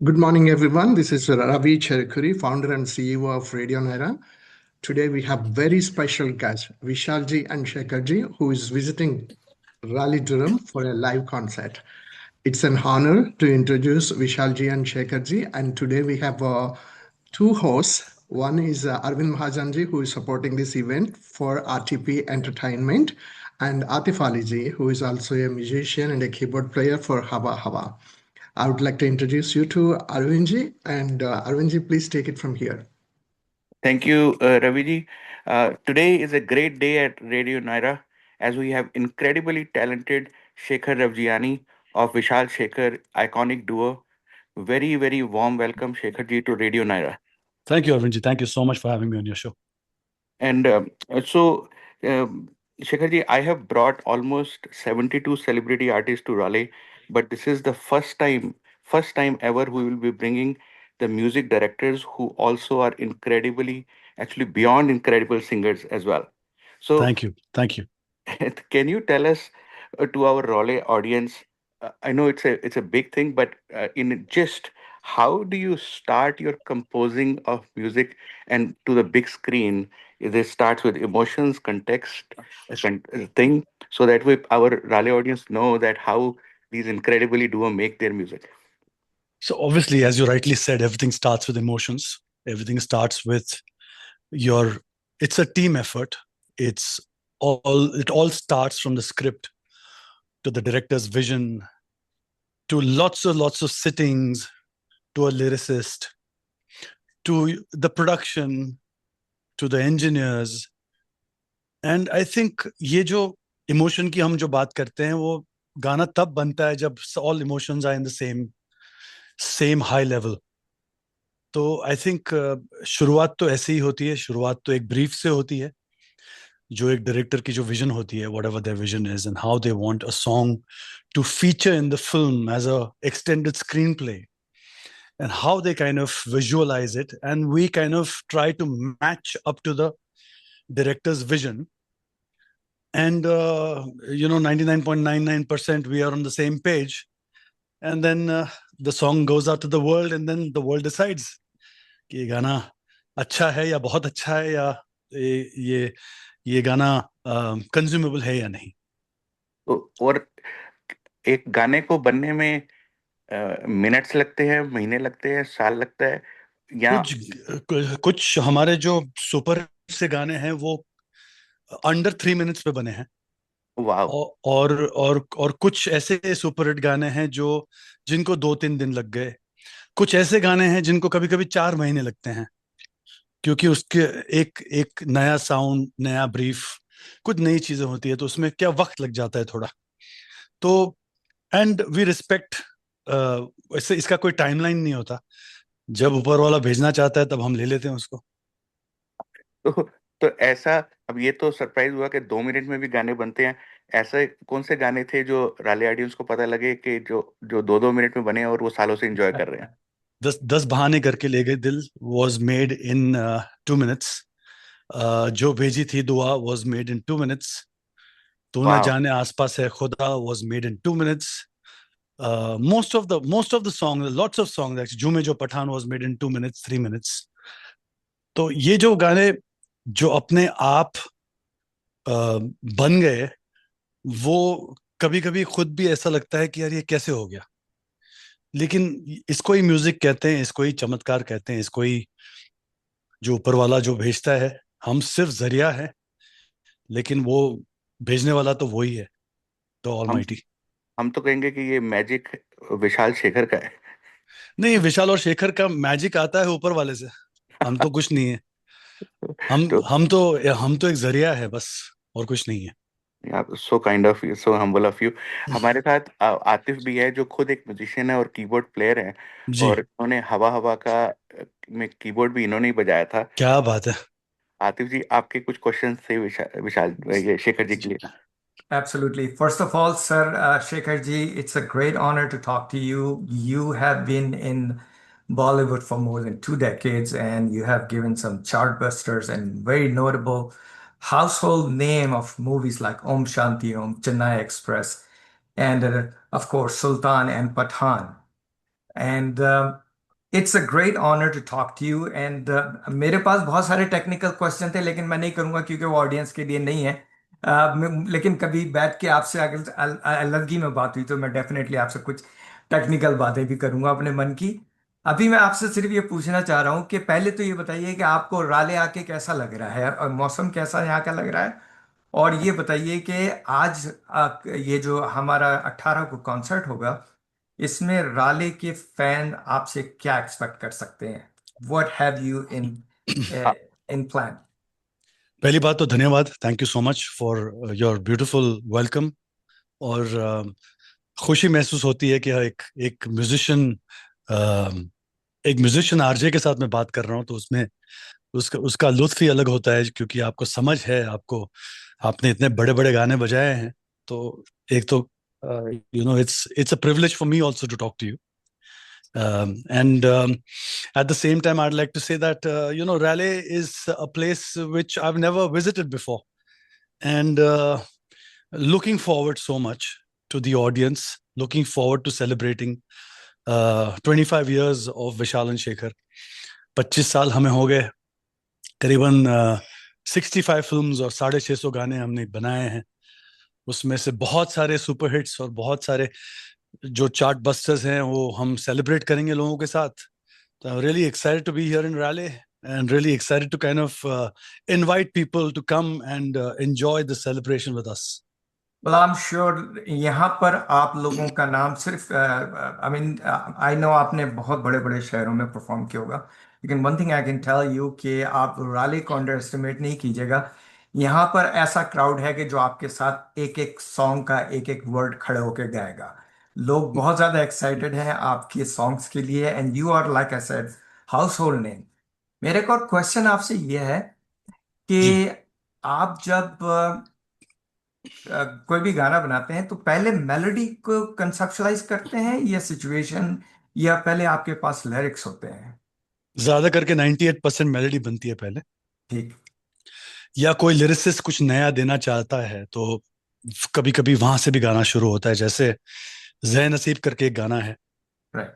Good morning, everyone. This is Ravi Cherukuri, founder and CEO of Radio Naira. Today we have very special guest, Vishalji and Shekharji, who is visiting Raleigh Durham for a live concert. It's an honor to introduce Vishalji and Shekharji, and today we have two hosts. One is Arvind Mahajanji, who is supporting this event for RTP Entertainment, and Atif Aliji, who is also a musician and a keyboard player for Hava Hava. I would like to introduce you to Arvindji, and Arvindji, please take it from here. Thank you, Raviji. Today is a great day at Radio Naira as we have incredibly talented Shekhar Ravjiani of Vishal Shekhar iconic duo. Very, very warm welcome, Shekhar ji, to Radio Naira. Thank you, Arvindji. Thank you so much for having me on your show. And so, Shekhar ji, I have brought almost 72 celebrity artists to Raleigh, but this is the first time ever we will be bringing the music directors who also are incredibly, actually beyond incredible singers as well. So, Thank you. Thank you. can you tell us to our Raleigh audience? I know it's a big thing, but in just how do you start your composing of music and to the big screen? This starts with emotions, context, thing, so that we our Raleigh audience know that how these incredibly duo make their music. So, obviously, as you rightly said, everything starts with emotions. Everything starts with your, it's a team effort. It all starts from the script to the director's vision to lots of sittings to a lyricist to the production to the engineers. And I think ये जो emotion की हम जो बात करते हैं वो गाना तब बनता है जब all emotions are in the same high level. तो आई थिंक शुरुआत तो ऐसे ही होती है. शुरुआत तो एक ब्रीफ से होती है, जो एक डायरेक्टर की जो विजन होती है, whatever their vision is and how they want a song to feature in the film as a extended screen play and how they kind of visualize it, and we kind of try to match up to the director's vision. And 99.99% we are on the same page, and then the song goes out to the world, and then the world decides कि ये गाना अच्छा है या बहुत अच्छा है, या ये गाना कंज्यूमेबल है या नहीं. और एक गाने को बनने में मिनट्स लगते हैं, महीने लगते हैं, साल लगता है, या कुछ हमारे जो सुपर से गाने हैं वो अंडर 3 मिनट्स पे बने हैं. और कुछ ऐसे सुपर हिट गाने हैं जो जिनको 2-3 दिन लग गए. कुछ ऐसे गाने हैं जिनको कभी कभी 4 महीने लगते हैं, क्योंकि उसके एक नया साउंड, नया ब्रीफ, कुछ नई चीजें होती है, तो उसमें क्या वक्त लग जाता है थोड़ा. तो एंड वी रिस्पेक्ट, इससे इसका कोई टाइमलाइन नहीं होता. जब ऊपर वाला भेजना चाहता है तब हम ले लेते हैं उसको. तो ऐसा, अब ये तो सरप्राइज हुआ कि 2 मिनट में भी गाने बनते हैं. ऐसे कौन से गाने थे जो राले ऑडियंस को पता लगे कि जो जो 2-2 मिनट में बने और वो सालों से एंजॉय कर रहे हैं? 10 बहाने करके ले गए दिल वॉज मेड इन 2 मिनट्स. जो भेजी थी दुआ वॉज मेड इन 2 मिनट्स. तू न जाने आसपास है खुदा was made in 2 minutes. most of the songs, lots of songs actually, झूमे जो Pathan was made in 2 minutes, 3 minutes. तो ये जो गाने जो अपने आप बन गए, वो कभी कभी खुद भी ऐसा लगता है कि यार ये कैसे हो गया. लेकिन इसको ही म्यूजिक कहते हैं, इसको ही चमत्कार कहते हैं, इसको ही जो ऊपर वाला जो भेजता है. हम सिर्फ जरिया है, लेकिन वो भेजने वाला तो वही है, तो ऑलमाइटी. हम तो कहेंगे कि ये मैजिक विशाल शेखर का है. नहीं, विशाल और शेखर का मैजिक आता है ऊपर वाले से. हम तो कुछ नहीं है. हम तो एक जरिया है बस, और कुछ नहीं है. So kind of you, so humble of you. हमारे साथ आतिफ भी है, जो खुद एक म्यूजिशियन है और कीबोर्ड प्लेयर है. और इन्होंने हवा हवा का में कीबोर्ड भी इन्होंने ही बजाया था. क्या बात है. आतिफ जी, आपके कुछ क्वेश्चन थे विशाल ये शेखर जी के लिए? Absolutely. First of all, sir, Shekhar ji, it's a great honor to talk to you. You have been in Bollywood for more than 2 decades, and you have given some chartbusters and very notable household name of movies like Om Shanti Om, Chennai Express, and of course Sultan and Pathan. And it's a great honour to talk to you and मेरे पास बहुत सारे technical question थे लेकिन मैं नहीं करूंगा क्योंकि वो ऑडियंस के लिए नहीं है। लेकिन कभी बैठ के आपसे अगर अलग ही में बात हुई तो मैं डेफिनेटली आपसे कुछ टेक्निकल बातें भी करूंगा अपने मन की। अभी मैं आपसे सिर्फ ये पूछना चाह रहा हूँ कि पहले तो ये बताइए कि आपको राले आके कैसा लग रहा है और मौसम कैसा यहाँ का लग रहा है। और ये बताइए कि आज ये जो हमारा 18 को कॉन्सर्ट होगा इसमें राले के फैन आपसे क्या एक्सपेक्ट कर सकते हैं? What have you in Uh, in plan? पहली बात तो धन्यवाद, thank you so much for your beautiful welcome. और खुशी महसूस होती है कि एक म्यूजिशियन आरजे के साथ मैं बात कर रहा हूँ, तो उसमें उसका उसका लुत्फ ही अलग होता है, क्योंकि आपको समझ है, आपने इतने बड़े बड़े गाने बजाए हैं। तो एक तो it's a privilege for me also to talk to you. And at the same time, I'd like to say that Raleigh is a place which I've never visited before, and looking forward so much to the audience, looking forward to celebrating 25 years of Vishal and Shekhar. 25 साल हमें हो गए, करीबन 65 films और 650 गाने हमने बनाए हैं। उसमें से बहुत सारे सुपर हिट्स और बहुत सारे जो चार्ट बस्टर्स हैं वो हम सेलिब्रेट करेंगे लोगों के साथ। तो I'm really excited to be here in Raleigh and really excited to kind of invite people to come and enjoy the celebration with us. Well I am sure यहाँ पर आप लोगों का नाम सिर्फ आई मीन आई नो आपने बहुत बड़े बड़े शहरों में परफॉर्म किया होगा लेकिन one thing I can tell you कि आप राले को अंडर एस्टिमेट नहीं कीजिएगा। यहाँ पर ऐसा क्राउड है कि जो आपके साथ एक एक सॉन्ग का एक एक वर्ड खड़े होकर गाएगा। लोग बहुत ज़्यादा एक्साइटेड हैं आपके सॉन्ग्स के लिए and you are like I said household name. मेरे एक और क्वेश्चन आपसे ये है जी, कि आप जब कोई भी गाना बनाते हैं तो पहले मेलोडी को कंसेप्चुलाइज करते हैं या सिचुएशन या पहले आपके पास लिरिक्स होते हैं? ज्यादा करके 98% मेलोडी बनती है पहले, ठीक। या कोई लिरिसिस्ट कुछ नया देना चाहता है तो कभी कभी वहां से भी गाना शुरू होता है। जैसे जय नसीब करके एक गाना है, राइट।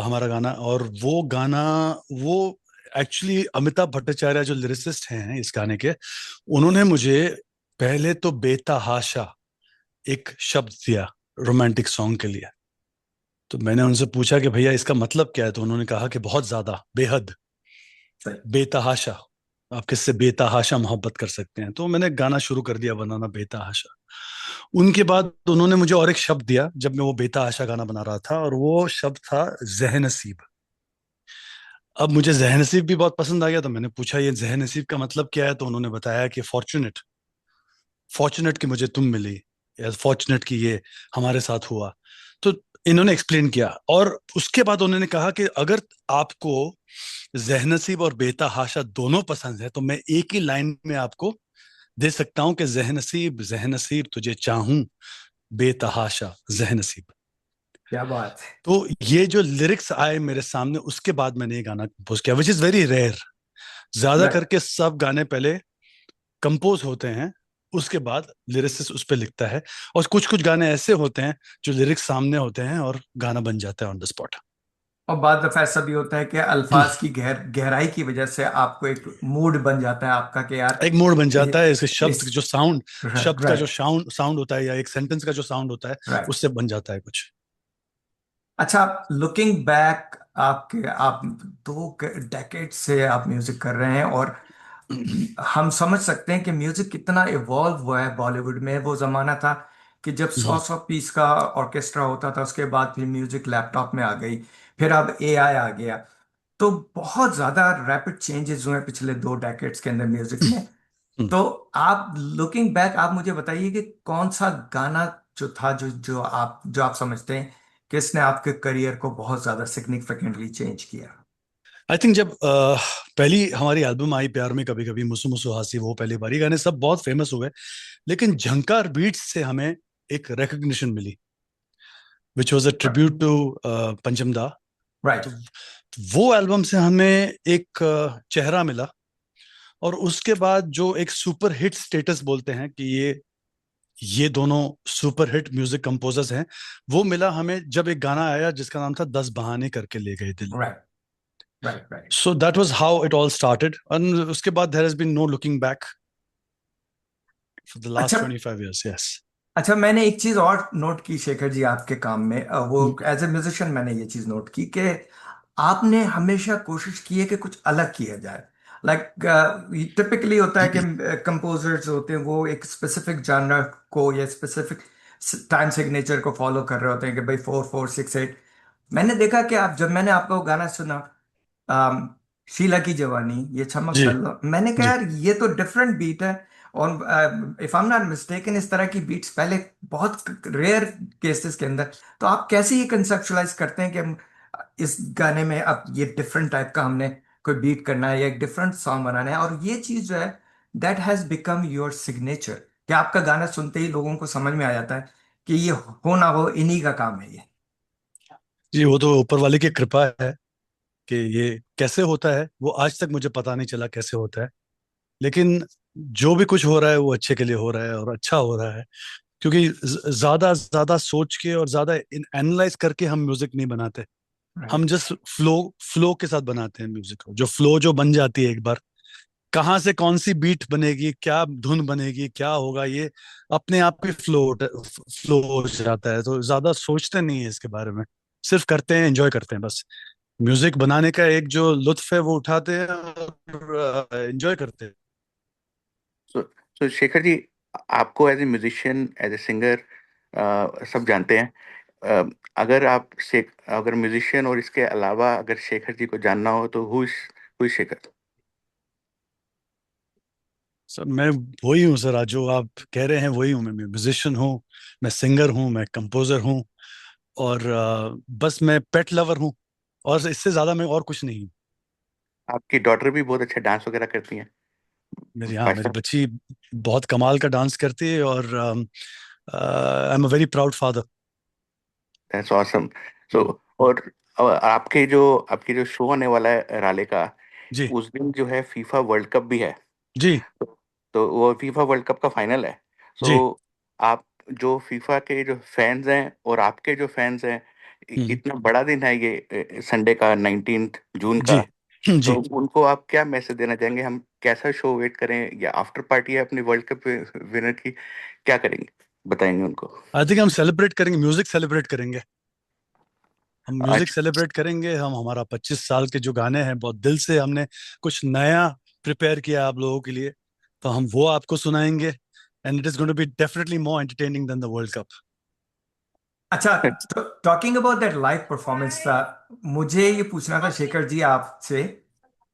हमारा गाना, और वो गाना वो एक्चुअली अमिताभ भट्टाचार्य जो लिरिसिस्ट हैं इस गाने के, उन्होंने मुझे पहले तो बेतहाशा एक शब्द दिया रोमांटिक सॉन्ग के लिए। तो मैंने उनसे पूछा कि भैया इसका मतलब क्या है, तो उन्होंने कहा कि बहुत ज्यादा, बेहद, सही। बेतहाशा, आप किससे बेतहाशा मोहब्बत कर सकते हैं। तो मैंने गाना शुरू कर दिया बनाना बेतहाशा। उनके बाद उन्होंने मुझे और एक शब्द दिया जब मैं वो बेतहाशा गाना बना रहा था, और वो शब्द था जहनसीब। अब मुझे जहनसीब भी बहुत पसंद आ गया, तो मैंने पूछा ये जहनसीब का मतलब क्या है, तो उन्होंने बताया कि फॉर्चुनेट, फॉर्चुनेट कि मुझे तुम मिली, या फॉर्चुनेट कि ये हमारे साथ हुआ। तो इन्होंने एक्सप्लेन किया, और उसके बाद उन्होंने कहा कि अगर आपको जहनसीब और बेतहाशा दोनों पसंद है तो मैं एक ही लाइन में आपको दे सकता हूं कि जहनसीब जहनसीब तुझे चाहूं, बेतहाशा जहनसीब। क्या बात है। तो ये जो लिरिक्स आए मेरे सामने, उसके बाद मैंने ये गाना कंपोज किया, विच इज वेरी रेयर। ज्यादा राइट। करके सब गाने पहले कंपोज होते हैं, उसके बाद लिरिसिस्ट उस पर लिखता है, और कुछ कुछ गाने ऐसे होते हैं जो लिरिक्स सामने होते हैं और गाना बन जाता है ऑन द स्पॉट। और बाद दफा ऐसा भी होता है कि अल्फाज की गहराई की वजह से आपको एक मूड बन जाता है आपका कि यार एक मोड बन जाता है, इसके इस शब्द जो साउंड, शब्द का जो राइट। साउंड साउंड होता है, या एक सेंटेंस का जो साउंड होता है, राइट। उससे बन जाता है कुछ। अच्छा, लुकिंग बैक आप 2 डेकेड से आप म्यूजिक कर रहे हैं और हम समझ सकते हैं कि म्यूजिक कितना इवॉल्व हुआ है बॉलीवुड में। वो जमाना था कि जब 100 100 पीस का ऑर्केस्ट्रा होता था, उसके बाद फिर म्यूजिक लैपटॉप में आ गई, फिर अब एआई आ गया। तो बहुत ज्यादा रैपिड चेंजेस हुए हैं पिछले 2 डेकेड्स के अंदर म्यूजिक में। तो आप लुकिंग बैक आप मुझे बताइए कि कौन सा गाना जो था जो आप समझते हैं कि इसने आपके करियर को बहुत ज्यादा सिग्निफिकेंटली चेंज किया? आई थिंक जब पहली हमारी एल्बम आई प्यार में कभी कभी, मुसु मुसु हासी, वो पहली बारी गाने सब बहुत फेमस हुए, लेकिन झंकार बीट्स से हमें एक रिकग्निशन मिली, which was a tribute to Pancham da. Right. तो वो एल्बम से हमें एक चेहरा मिला, और उसके बाद जो एक सुपर हिट स्टेटस बोलते हैं कि ये दोनों सुपर हिट म्यूजिक कंपोजर्स हैं, वो मिला हमें जब एक गाना आया जिसका नाम था 10 बहाने करके ले गए दिल। Right. Right. So that was how it all started. And उसके बाद there has been no looking back for the last अच्छा 25 years. Yes. अच्छा, मैंने एक चीज और नोट की शेखर जी आपके काम में, वो हम्म, एज ए म्यूजिशियन मैंने ये चीज नोट की कि आपने हमेशा कोशिश की है कि कुछ अलग किया जाए। लाइक टिपिकली होता है कि कंपोजर्स होते हैं वो एक स्पेसिफिक जानर को या स्पेसिफिक टाइम सिग्नेचर को फॉलो कर रहे होते हैं कि भाई 4 4 6 8। मैंने देखा कि आप, जब मैंने आपका वो गाना सुना, अम, शीला की जवानी, ये चमक जी दल्लो, मैंने कहा जी यार ये तो डिफरेंट बीट है। और if I am not mistaken, इस तरह की बीट्स पहले बहुत रेयर केसेस के अंदर। तो आप कैसे ये कंसेप्चुलाइज करते हैं कि हम इस गाने में अब ये डिफरेंट टाइप का हमने कोई बीट करना है या एक डिफरेंट सॉन्ग बनाना है, और ये चीज जो है that has become your signature, कि आपका गाना सुनते ही लोगों को समझ में आ जाता है कि ये हो ना हो इन्हीं का काम है ये। जी, वो तो ऊपर वाले की कृपा है कि ये कैसे होता है वो आज तक मुझे पता नहीं चला कैसे होता है। लेकिन जो भी कुछ हो रहा है वो अच्छे के लिए हो रहा है और अच्छा हो रहा है, क्योंकि ज्यादा ज्यादा सोच के और ज्यादा एनालाइज करके हम म्यूजिक नहीं बनाते। हम राइट। जस्ट फ्लो फ्लो के साथ बनाते हैं म्यूजिक को। जो फ्लो जो बन जाती है एक बार, कहाँ से कौन सी बीट बनेगी, क्या धुन बनेगी, क्या होगा, ये अपने आप ही फ्लो हो जाता है। तो ज्यादा सोचते नहीं है इसके बारे में, सिर्फ करते हैं, एंजॉय करते हैं बस। म्यूजिक बनाने का एक जो लुत्फ है वो उठाते हैं और एंजॉय करते हैं। सो सो शेखर जी, आपको as a musician, as a singer सब जानते हैं। अ, अगर आप अगर म्यूजिशियन और इसके अलावा अगर शेखर जी को जानना हो तो हु इज शेखर? सर मैं वही हूँ सर, आज जो आप कह रहे हैं वही हूँ। मैं म्यूजिशियन हूँ, मैं सिंगर हूँ, मैं कंपोजर हूँ, और बस मैं पेट लवर हूँ, और इससे ज्यादा मैं और कुछ नहीं हूँ। आपकी डॉटर भी बहुत अच्छा डांस वगैरह करती हैं, मेरी माशा। बच्ची बहुत कमाल का डांस करती है, और I am a very proud father. That's awesome. So और आपके जो शो होने वाला है राले का, जी उस दिन जो है फीफा वर्ल्ड कप भी है। जी तो वो फीफा वर्ल्ड कप का फाइनल है। सो जी। आप जो फीफा के जो फैंस हैं और आपके जो फैंस हैं, हम्म, इतना बड़ा दिन है ये संडे का, 19 जून का। जी तो जी। उनको आप क्या मैसेज देना चाहेंगे? हम कैसा शो वेट करें, या आफ्टर पार्टी है अपनी वर्ल्ड कप विनर की, क्या करेंगे, बताएंगे उनको? आई थिंक हम सेलिब्रेट करेंगे, म्यूजिक सेलिब्रेट करेंगे। हम म्यूजिक अच्छा। सेलिब्रेट करेंगे। हम हमारा 25 साल के जो गाने हैं, बहुत दिल से हमने कुछ नया प्रिपेयर किया आप लोगों के लिए, तो हम वो आपको सुनाएंगे। And it is going to be definitely more entertaining than the world cup. अच्छा, talking about that live performance था, मुझे ये पूछना था शेखर जी आपसे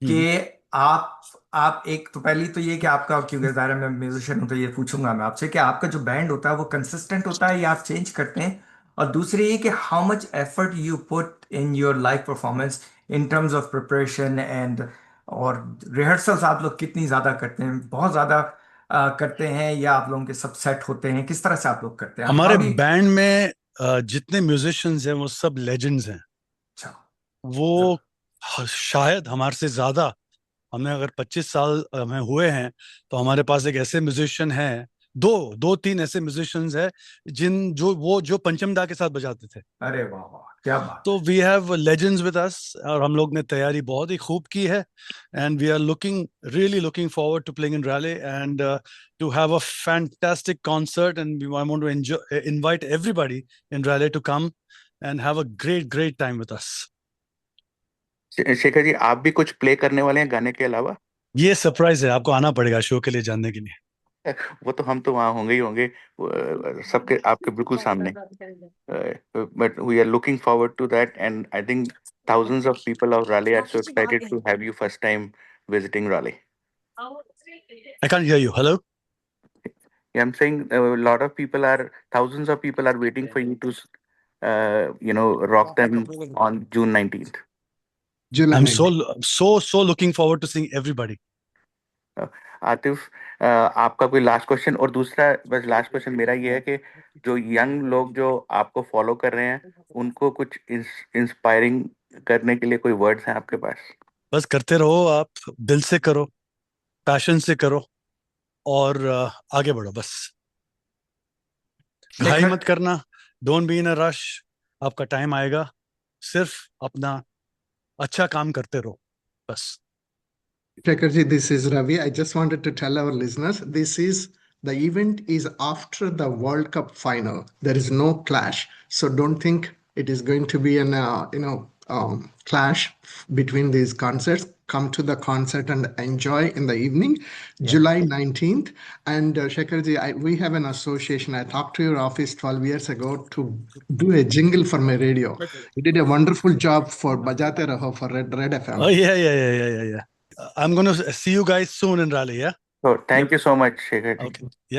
कि आप आप एक तो पहली तो ये कि आपका, क्योंकि ज़ाहिर है मैं म्यूजिशियन हूं तो ये पूछूंगा मैं आपसे कि आपका जो बैंड होता है वो कंसिस्टेंट होता है या आप चेंज करते हैं। और दूसरी ये कि how much effort you put in your live performance in terms of preparation and, और रिहर्सल्स आप लोग कितनी ज़्यादा करते हैं, बहुत ज़्यादा करते हैं, या आप लोगों के सब सेट होते हैं, किस तरह से आप लोग करते हैं, हमारे हाउ डू? बैंड में जितने म्यूजिशियंस हैं वो सब लेजेंड्स हैं। अच्छा। वो शायद हमारे से ज्यादा, हमने अगर 25 साल में हुए हैं, तो हमारे पास एक ऐसे म्यूजिशियन हैं, दो दो तीन ऐसे म्यूजिशियंस हैं जिन जो वो जो पंचम दा के साथ बजाते थे। अरे वाह वाह, क्या बात तो we have legends with us, और हम लोग ने तैयारी बहुत ही खूब की है। And we are looking really looking forward to playing in Raleigh, and to have a fantastic concert, and we want to enjoy, invite everybody in Raleigh to come and have a great great time with us. Shekhar ji, आप भी कुछ play करने वाले हैं गाने के अलावा? ये सरप्राइज है, आपको आना पड़ेगा शो के लिए जानने के लिए। वो तो हम तो वहाँ होंगे ही होंगे, सबके आपके बिल्कुल सामने। But we are looking forward to that, and I think thousands of people of Raleigh are so excited to have you first time visiting Raleigh. I can't hear you. Hello? Yeah, I'm saying a lot of people are, thousands of people are waiting for you to, rock them on June 19th. July I'm 19. so looking forward to seeing everybody. Atif, आपका कोई last question? और दूसरा, बस last question मेरा ये है कि जो यंग लोग जो आपको फॉलो कर रहे हैं, उनको कुछ इंस्पायरिंग करने के लिए कोई वर्ड्स हैं आपके पास? बस करते रहो, आप दिल से करो, पैशन से करो, और आगे बढ़ो बस। घाई शेखर? मत करना, don't be in a rush. आपका टाइम आएगा, सिर्फ अपना अच्छा काम करते रहो बस. Shekharji, this is Ravi. I just wanted to tell our listeners, the event is after the World Cup final. There is no clash. So don't think it is going to be an, clash between these concerts. Come to the concert and enjoy in the evening, July 19th. And Shekharji, we have an association. I talked to your office 12 years ago to do a jingle for my radio. You did a wonderful job for Bajate Raho for Red FM. Oh yeah. I'm going to see you guys soon in Raleigh. Yeah. So thank you so much, Shekhar. Okay. Yeah.